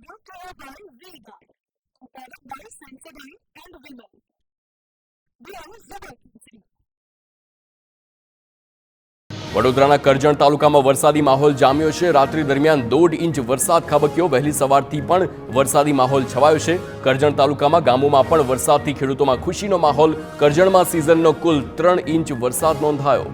brought to you by V-Guard, prepared by Sensodyne and Women. We are Zubaikansi. વડોદરાના કરજણ તાલુકામાં વરસાદી માહોલ જામ્યો છે. રાત્રિ દરમિયાન 1.5 ઇંચ વરસાદ ખાબક્યો. વહેલી સવારથી પણ વરસાદી માહોલ છવાયો છે. કરજણ તાલુકામાં ગામોમાં પણ વરસાદથી ખેડૂતોમાં ખુશીનો માહોલ. કરજણમાં સિઝનનો કુલ 3 ઇંચ વરસાદ નોંધાયો.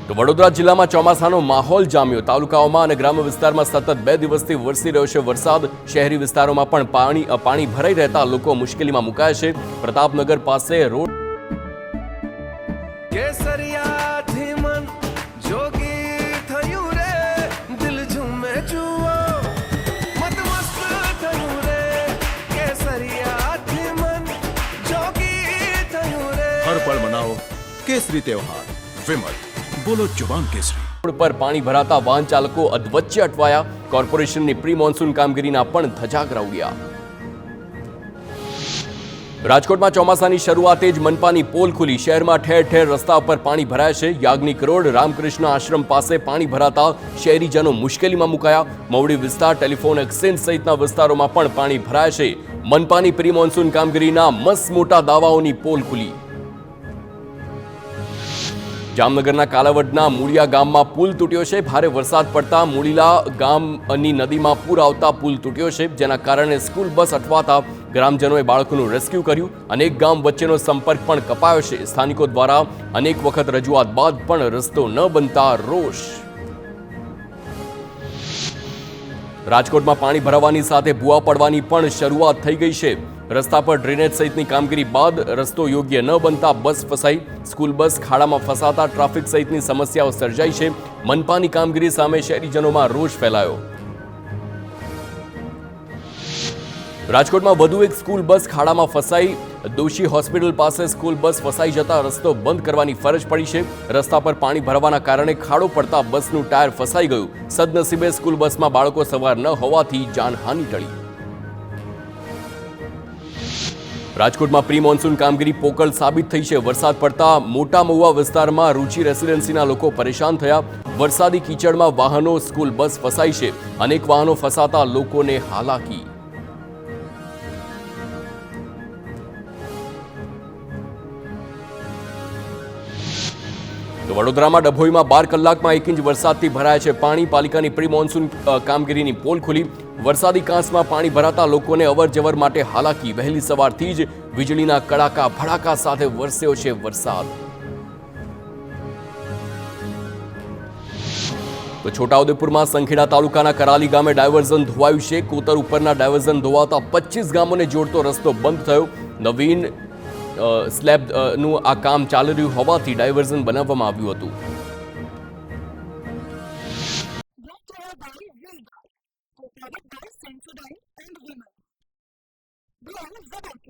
તો વડોદરા જિલ્લામાં ચોમાસાનો માહોલ જામ્યો. તાલુકાઓમાં અને ગ્રામ્ય વિસ્તારમાં સતત 2 દિવસથી વરસી રહ્યો છે વરસાદ. શહેરી વિસ્તારોમાં પણ પાણી ભરાઈ રહેતા લોકો મુશ્કેલીમાં મુકાયા છે. પ્રતાપનગર પાસે રોડ કેસરિયાથી મન જોગી થયું રે, દિલ ઝૂમે જુઓ મત મસ્ત થયું રે. કેસરિયાથી મન જોગી થયું રે. હર પળ મનાવો કેસરી તહેવાર. વિમલ, બોલો જુબાન કેસરી. રોડ પર પાણી ભરાતા વાહન ચાલકો અધવચ્ચે અટવાયા. કોર્પોરેશનની પ્રી મોન્સૂન કામગીરીના પણ ધજાગરા ઉડ્યા. રાજકોટમાં ચોમાસાની શરૂઆતે જ મનપાની પોલ ખુલી. શહેરમાં ઠેર ઠેર રસ્તા પર પાણી ભરાયા છે. યાજ્ઞિક રોડ, રામકૃષ્ણ આશ્રમ પાસે પાણી ભરાતા શહેરીજનો મુશ્કેલીમાં મુકાયા. મવડી વિસ્તાર, ટેલિફોન એક્સચેન્જ સહિતના વિસ્તારોમાં પણ પાણી ભરાયા છે. મનપાની પ્રી મોન્સૂન કામગીરીના મસ્ત મોટા દાવાઓની પોલ ખુલી. જામનગરના કાલાવડના મૂળિયા ગામમાં પુલ તૂટ્યો છે. ભારે વરસાદ પડતા મૂળીલા ગામની નદીમાં પૂર આવતા પુલ તૂટ્યો છે, જેના કારણે સ્કૂલ બસ અટવાતા ગ્રામજનોએ બાળકોનું રેસ્ક્યુ કર્યું. અનેક ગામ વચ્ચેનો સંપર્ક પણ કપાયો છે. સ્થાનિકો દ્વારા અનેક વખત રજૂઆત બાદ પણ રસ્તો ન બનતા રોષ. રાજકોટમાં પાણી ભરાવાની સાથે ભૂવા પડવાની પણ શરૂઆત થઈ ગઈ છે. રસ્તા પર ડ્રેનેજ સહિતની કામગીરી બાદ રસ્તો યોગ્ય ન બનતા બસ ફસાઈ. સ્કૂલ બસ ખાડામાં ફસાતા ટ્રાફિક સહિતની સમસ્યાઓ સર્જાઈ છે. મનપાની કામગીરી સામે શહેરીજનોમાં રોષ ફેલાયો. રાજકોટમાં વધુ એક સ્કૂલ બસ ખાડામાં ફસાઈ. દોશી હોસ્પિટલ પાસે સ્કૂલ બસ ફસાઈ જતા રસ્તો બંધ કરવાની ફરજ પડી છે. રસ્તા પર પાણી ભરવાના કારણે ખાડો પડતા બસનું ટાયર ફસાઈ ગયું. સદનસીબે સ્કૂલ બસમાં બાળકો સવાર ન હોવાથી જાનહાનિ ટળી. રાજકોટમાં પ્રી મોન્સૂન કામગીરી પોકળ સાબિત થઈ છે. વરસાદ પડતા મોટા મહુવા વિસ્તારમાં રૂચિ રેસિડેન્સીના લોકો પરેશાન થયા. વરસાદી કીચડમાં વાહનો, સ્કૂલ બસ ફસાઈ છે. અનેક વાહનો ફસાતા લોકોને હાલાકી. તો વડોદરામાં ડભોઈમાં 12 કલાકમાં 1 ઇંચ વરસાદથી ભરાયા છે પાણી. પાલિકાની પ્રી મોન્સૂન કામગીરીની પોલ ખુલી. વરસાદી કાંસમાં પાણી ભરાતા લોકોને અવરજવર માટે હાલાકી. વહેલી સવારથી જ વીજળીના કડાકા ભડાકા સાથે વરસ્યો છે વરસાદ. તો છોટાઉદેપુરમાં સંખેડા તાલુકાના કરાલી ગામે ડાયવર્ઝન ધોવાયું છે. કોતર ઉપરના ડાયવર્ઝન ધોવાતા 25 ગામોને જોડતો રસ્તો બંધ થયો. નવીન સ્લેબનું આ કામ ચાલી રહ્યું હોવાથી ડાયવર્ઝન બનાવવામાં આવ્યું હતું. Brought to you by V-Guard, prepared by Sensodyne and Women. We are Zubaikansi.